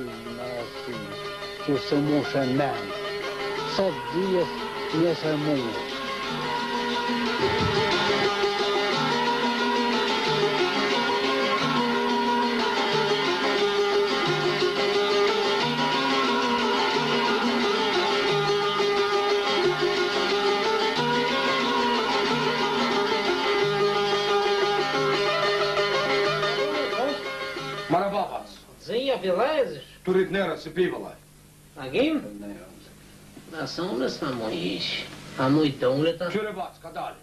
në ty, që se mu shënden, sot dijes njësër mundë. Zënja filezësh? Turit nera si pivalaj. Agim? Da sonës ma mu ish. A mu I dole ta? Qyre bac, ka dali.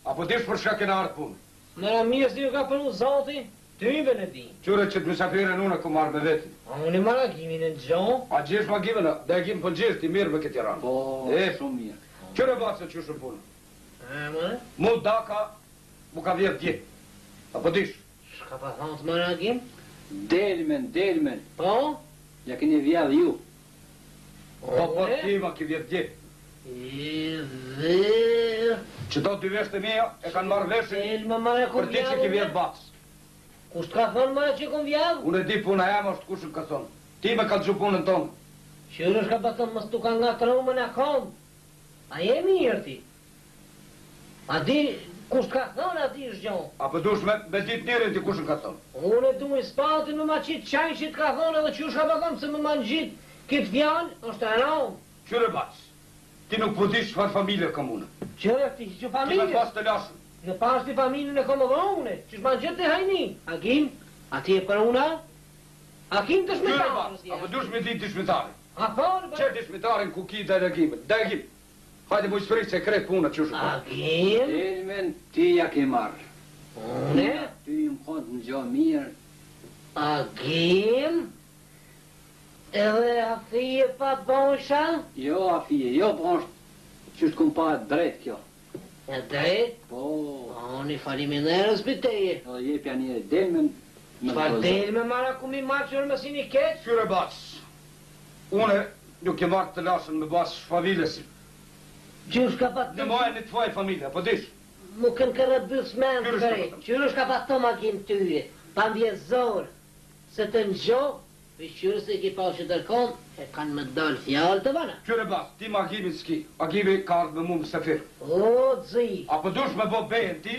Apo dish për shka kena ardë punë? Mëra mirës një ka përnu zati, tyve në di. Qyre që të mësafiren unë ku marrë me vetin. A unë I marrë agimin në gjohë? A gjesh ma gimin, dhe agim për gjesh ti mirë me këtë Tiranë. Po, shumë mirë. Qyre bac se që shumë punë? Mu daka, mu ka vjetë dje. Apo dish? Shka pa thonë të marrë agim? Delmen. Po? Ja keni vjallë ju. Po tima ki vjetë dje. Verë. Që do dy veshtë e mija e kanë marrë veshin për ti që ki vjetë bac. Kusht ka thonë marrë që kom vjallë? Unë e di puna jam është kushën ka thonë. Ti me ka të gju punën tonë. Qërësh ka batën mës tu ka nga të rumën e kom. A jemi mirë ti? A di kusht ka thonë ati është gjohë? A për dush me dit njërin ti kushën ka thonë? Unë e du I spatin me ma qitë qajnë që ka thonë edhe qysh ka batën se me ma në gjitë këtë fjallë është e ramë. Qyre bac, ti nuk po dish çfarë familje kam unë. Qëre ti që Ti familje? me pas të lashën. Në pas të familjen e kom edhe une, që shma në gjithë të hajni. Agim, ati e për una? Agim të Qyre shmetarës bac, a për dush me dit të shmetarin? A falë, Qërë të shmetarin ku ki dhe regimet? Dhe Agim, hajde mu shpërit se kretë puna që shumë. Agim? Delmen, ti ja ke marrë. Une? Ty më kontë në gjohë mirë. Agim? Edhe afije pa bonsha? Jo, afije, jo, po është që shtë kumë pa drejt kjo. E drejt? Po, Oni faliminderës për teje. edhe jepja një delmen. Qfar del me mara ku mi maqër me si një keq? Qyre bac, une nuk e marrë të lashën me bas familjesin. Qysh ka pat Në majë një të faj familje, po dish? mu kën kërë bës men të Qysh ka kërë. pat? Qysh ka pat toma kim tyje? Pa mbjezor. Se të në gjohë, Vishqyrë se ki pa që tërkom, e kanë më dalë fjallë të vana. Qyre bac, ti ma Agimin s'ki. Agimi ka ardhë me mu më sefir. O, zi, A për dush me bo bejën ti,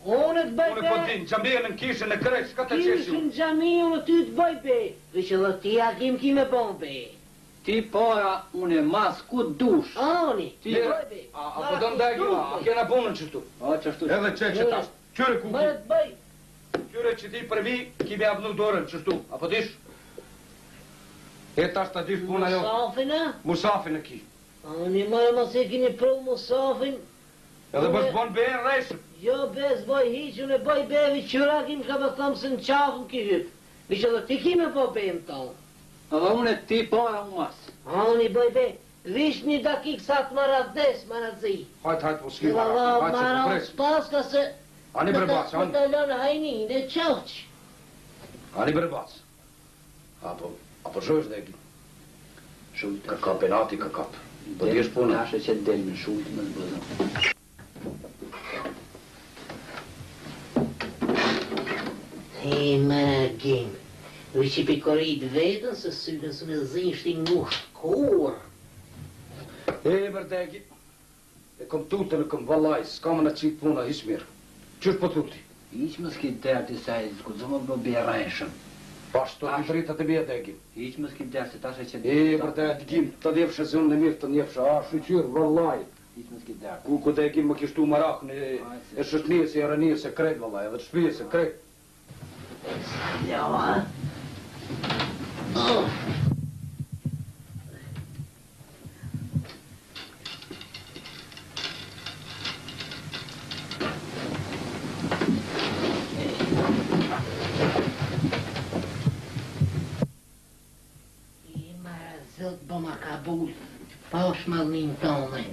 unë të bëj unë be, po din, gjambejën në kishën e krejt, s'ka të qeshi kishën unë. gjami unë ty të bëj be, vishë dhe ti Agim ki me bon be. Ti para, unë e mas ku dush. Ani, ti Mire, bëj be. A po do në Agima, a kena punën qështu? O, qështu që. Edhe që tash, qyre ku Mërë ki? të bëj. Qyre që ti për mi, ki me avnu dorën qështu, a po dish? E tash ta dish puna jo, Musafina? Musafin e ki. Ani mërë mos e kini pru Musafin. Edhe bësh bon bejën rejshëm. Jo bez bëj hiq, unë e bëj be, vishqyra Agim ka më thëmë se në qafën ki hyp. Vishë dhe ti ki me po be më tonë. Edhe unë e ti para unë mas. Ani bëj be, vish një dakik sa të marat des, marat zi. Hajt, po s'ki Valla, marat, hajt që po marat pres. paska se... Ani bërbac, Më të lënë hajnin e qauq. Ani bërbac. Apo shojsh dhe Agim. Ka kap e nati, ka kap. Po t'jesh puna. Nashe që delmen shujtë më të bëzëm. Hej, më Agim. Vi që pikorit vetën se sytën së me zinë shti ngusht kur. E mërdegi, e kom tutën, e kom valaj, s'ka më në qitë puna, hiq mirë. Qysh po tuti? Hiq më s'ki dërë të saj, s'ku zëmë më bjerajshëm. Pashto të fritat e bje degi. Hiq më s'ki dërë se tashe që E mërdegi, të njefshë se unë në mirë të njefshë, a shqyqyrë, valaj. Hiq më s'ki dërë. Ku degi më kishtu marakën e shëshnijës e rënijës e krejt, valaj, edhe të shpijës e krejt. Ja, ha? Oh. Zot bëma kabul, pa o shmallin tonë.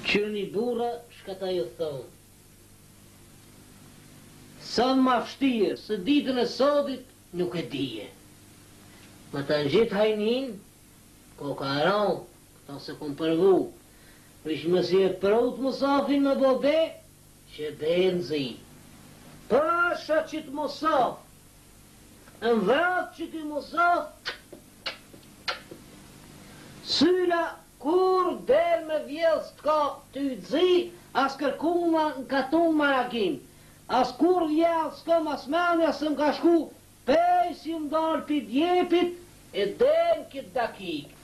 Qërni bura, shkata ju thonë. Sa ma fështirë, se ditën e sotit nuk e dije. Më të ngjit hajnin, kokaron, këta se kom përvu. Vish më si e prot Musafin në bobe, që benzi. Pasha që të Musaf, në vrat që të Musaf, syla kur del me vjelës të ka të zi, as kërkuma në katun marakim. As kur vjelës s'kam as menja se më ka shku, pej si më dalë pit jepit, e den këtë dakik.